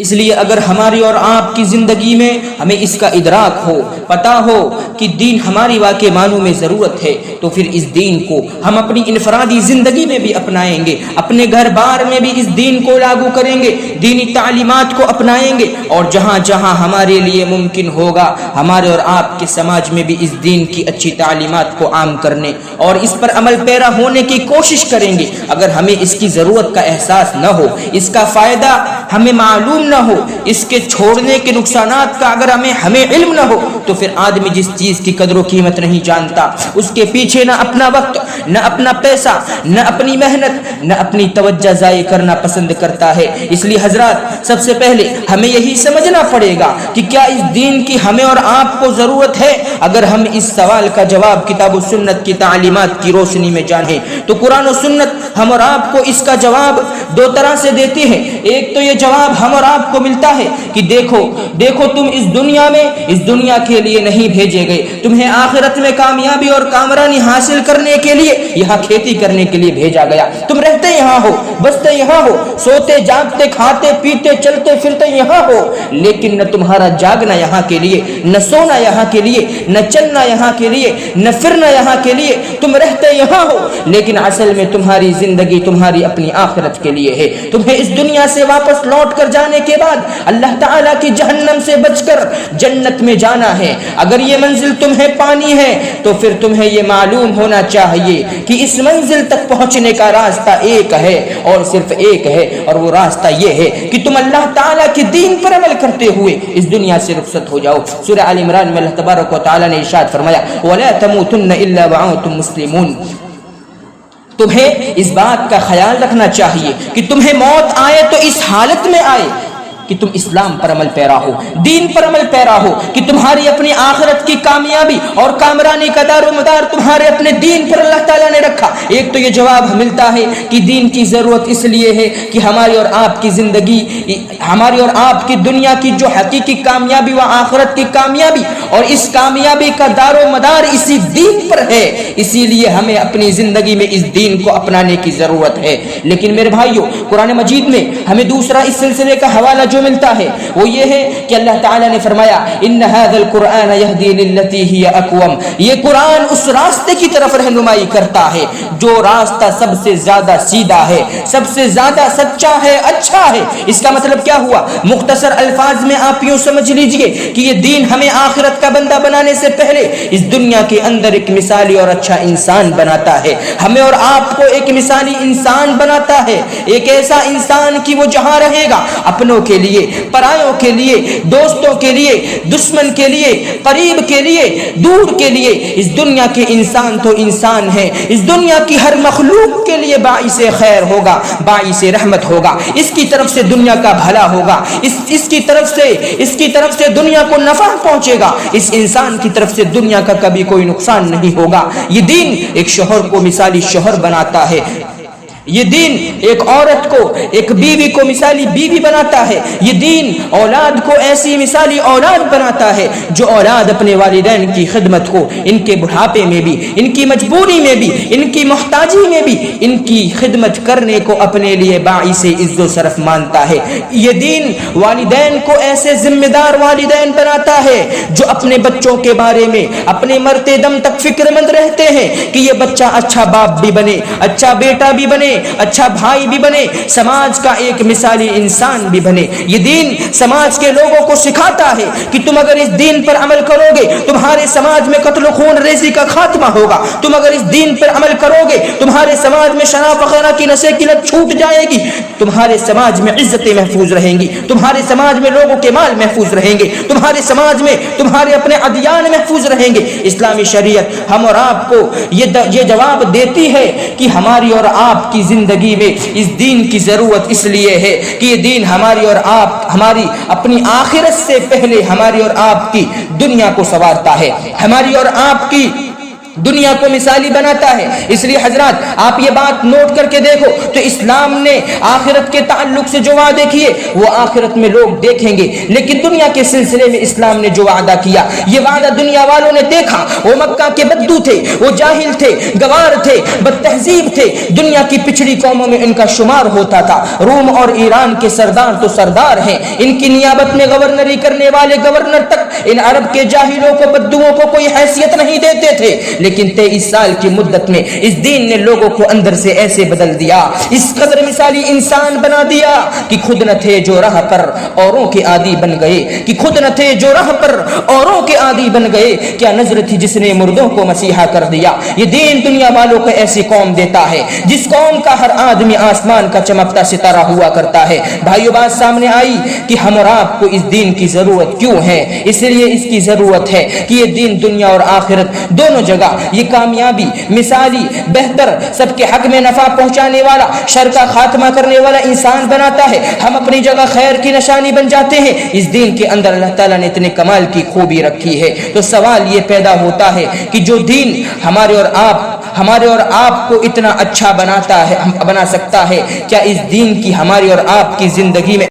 اس لیے اگر ہماری اور آپ کی زندگی میں ہمیں اس کا ادراک ہو، پتہ ہو کہ دین ہماری واقع معنوں میں ضرورت ہے، تو پھر اس دین کو ہم اپنی انفرادی زندگی میں بھی اپنائیں گے، اپنے گھر بار میں بھی اس دین کو لاگو کریں گے، دینی تعلیمات کو اپنائیں گے، اور جہاں جہاں ہمارے لیے ممکن ہوگا ہمارے اور آپ کے سماج میں بھی اس دین کی اچھی تعلیمات کو عام کرنے اور اس پر عمل پیرا ہونے کی کوشش کریں گے۔ اگر ہمیں اس کی ضرورت کا احساس نہ ہو، اس کا فائدہ ہمیں معلوم نہ ہو، اس کے چھوڑنے کے نقصانات کا اگر ہمیں علم نہ ہو، تو پھر آدمی جس چیز کی قدر و قیمت نہیں جانتا، اس کے پیچھے نہ اپنا وقت، نہ اپنا پیسہ، نہ اپنی محنت، نہ اپنی توجہ ضائع کرنا پسند کرتا ہے۔ اس لیے حضرات، سب سے پہلے ہمیں یہی سمجھنا پڑے گا کہ کیا اس دین کی ہمیں اور آپ کو ضرورت ہے۔ اگر ہم اس سوال کا جواب کتاب و سنت کی تعلیمات کی روشنی میں جانیں تو قرآن و سنت ہم اور آپ کو اس کا جواب دو طرح سے دیتی ہے۔ ایک تو یہ جواب ہم اور آپ کو ملتا ہے کہ دیکھو تم اس دنیا کے لیے نہیں بھیجے گئے، تمہیں آخرت میں کامیابی اور کامرانی حاصل کرنے کے لیے یہاں کھیتی کرنے کے لیے بھیجا گیا۔ تم رہتے یہاں ہو، بستے یہاں ہو، سوتے جاگتے کھاتے پیتے چلتے پھرتے یہاں ہو، لیکن نہ تمہارا جاگنا یہاں کے لیے، نہ سونا یہاں کے لیے، نہ چلنا یہاں کے لیے، نہ پھرنا یہاں کے لیے۔ تم رہتے یہاں ہو، لیکن اصل میں تمہاری زندگی تمہاری اپنی آخرت کے لیے ہے۔ تمہیں اس دنیا سے واپس لوٹ کر جانے کے بعد اللہ تعالیٰ کی جہنم سے بچ کر جنت میں جانا ہے۔ اگر یہ منزل تمہیں پانی ہے تو پھر تمہیں یہ معلوم ہونا چاہیے کہ اس منزل تک پہنچنے کا راستہ ایک ہے اور صرف ایک ہے، اور وہ راستہ یہ ہے کہ تم اللہ تعالیٰ کے دین پر عمل کرتے ہوئے اس دنیا سے رخصت ہو جاؤ۔ سورہ آل عمران میں اللہ تبارک و تعالیٰ نے ارشاد فرمایا وَلَا تَمُوتُنَّ إِلَّا وَأَنْتُمْ مُسْلِمُونَ۔ تمہیں اس بات کا خیال رکھنا چاہیے کہ تمہیں موت آئے تو اس حالت میں آئے کہ تم اسلام پر عمل پیرا ہو، دین پر عمل پیرا ہو، کہ تمہاری اپنی آخرت کی کامیابی اور کامرانی کا دار و مدار تمہارے اپنے دین پر اللہ تعالیٰ نے رکھا۔ ایک تو یہ جواب ملتا ہے کہ دین کی ضرورت اس لیے ہے کہ ہماری اور آپ کی زندگی، ہماری اور آپ کی دنیا کی جو حقیقی کامیابی و آخرت کی کامیابی اور اس کامیابی کا دار و مدار اسی دین پر ہے، اسی لیے ہمیں اپنی زندگی میں اس دین کو اپنانے کی ضرورت ہے۔ لیکن میرے بھائیوں، قرآن مجید میں ہمیں دوسرا اس سلسلے کا حوالہ جو ملتا ہے وہ یہ ہے کہ اللہ تعالیٰ نے فرمایا ان ھذا القرآن یہدی للتی ہی اقوم، یہ قرآن اس راستے کی طرف رہنمائی کرتا ہے جو راستہ سب سے زیادہ سیدھا ہے، سب سے زیادہ سچا ہے، اچھا ہے۔ اس کا مطلب کیا ہوا؟ مختصر الفاظ میں آپ یوں سمجھ لیجئے کہ یہ دین ہمیں آخرت کا بندہ بنانے سے پہلے اس دنیا کے اندر ایک مثالی اور اچھا انسان بناتا ہے، ہمیں اور آپ کو ایک مثالی انسان بناتا ہے، ایک ایسا انسان کہ وہ جہاں رہے گا اپنوں کے لیے، پرایوں کے لیے، دوستوں کے لیے، دشمن کے لیے، قریب کے لیے، دور کے لیے، اس دنیا کے انسان تو انسان ہے، اس دنیا کی ہر مخلوق کے لیے باعث خیر ہوگا، باعث رحمت ہوگا، اس کی طرف سے دنیا کا بھلا ہوگا، اس کی طرف سے دنیا کو نفع پہنچے گا، اس انسان کی طرف سے دنیا کا کبھی کوئی نقصان نہیں ہوگا۔ یہ دین ایک شوہر کو مثالی شوہر بناتا ہے، یہ دین ایک عورت کو، ایک بیوی کو مثالی بیوی بناتا ہے، یہ دین اولاد کو ایسی مثالی اولاد بناتا ہے جو اولاد اپنے والدین کی خدمت کو، ان کے بڑھاپے میں بھی، ان کی مجبوری میں بھی، ان کی محتاجی میں بھی، ان کی خدمت کرنے کو اپنے لیے باعث عز و شرف مانتا ہے۔ یہ دین والدین کو ایسے ذمہ دار والدین بناتا ہے جو اپنے بچوں کے بارے میں اپنے مرتے دم تک فکر مند رہتے ہیں کہ یہ بچہ اچھا باپ بھی بنے، اچھا بیٹا بھی بنے، اچھا بھائی بھی بنے، سماج کا ایک مثالی انسان بھی بنے۔ یہ دین سماج کے لوگوں کو سکھاتا ہے کہ تم اگر اس دین پر عمل کرو گے تمہارے سماج میں قتل و خون ریزی کا خاتمہ ہوگا، تم اگر اس دین پر عمل کرو گے تمہارے سماج میں شراب وغیرہ کی نشے کی لت چھوٹ جائے گی، تمہارے سماج میں عزتیں محفوظ رہیں گی، تمہارے سماج میں لوگوں کے مال محفوظ رہیں گے، تمہارے سماج میں تمہارے اپنے ادیان محفوظ رہیں گے۔ اسلامی شریعت ہم اور آپ کو یہ جواب دیتی ہے کہ ہماری اور آپ کی زندگی میں اس دین کی ضرورت اس لیے ہے کہ یہ دین ہماری اور ہماری اپنی آخرت سے پہلے ہماری اور آپ کی دنیا کو سنوارتا ہے، ہماری اور آپ کی دنیا کو مثالی بناتا ہے. اس لیے حضرات آپ یہ بات نوٹ کر کے دیکھو تو اسلام نے آخرت کے تعلق سے جو وعدے کیے وہ آخرت میں لوگ دیکھیں گے, لیکن دنیا کے سلسلے میں اسلام نے جو وعدہ کیا یہ وعدہ دنیا والوں نے دیکھا. وہ مکہ کے بدو تھے, وہ جاہل تھے, گوار تھے, بد تہذیب تھے, دنیا کی پچھڑی قوموں میں ان کا شمار ہوتا تھا. روم اور ایران کے سردار تو سردار ہیں, ان کی نیابت میں گورنری کرنے والے گورنر تک ان عرب کے جاہلوں کو, بدوؤں کو کوئی حیثیت نہیں دیتے تھے. لیکن 23 سال کی مدت میں اس دین نے لوگوں کو اندر سے ایسے بدل دیا, اس قدر مثالی انسان بنا دیا کہ خود نہ تھے جو راہ پر اوروں کے عادی بن گئے, کہ خود نہ تھے جو راہ پر اوروں کے عادی بن گئے. کیا نظر تھی جس نے مردوں کو مسیحا کر دیا. یہ دین دنیا والوں کو ایسی قوم دیتا ہے جس قوم کا ہر آدمی آسمان کا چمکتا ستارہ ہوا کرتا ہے. بھائیو بات سامنے آئی کہ ہم اور آپ کو اس دین کی ضرورت کیوں ہے. اس لیے اس کی ضرورت ہے کہ یہ دین دنیا اور آخرت دونوں جگہ یہ کامیابی, مثالی, بہتر, سب کے حق میں نفع پہنچانے والا, شر کا خاتمہ کرنے والا انسان بناتا ہے. ہم اپنی جگہ خیر کی نشانی بن جاتے ہیں. اس دین کے اندر اللہ تعالیٰ نے اتنے کمال کی خوبی رکھی ہے. تو سوال یہ پیدا ہوتا ہے کہ جو دین ہمارے اور آپ کو اتنا اچھا بنا سکتا ہے, کیا اس دین کی ہماری اور آپ کی زندگی میں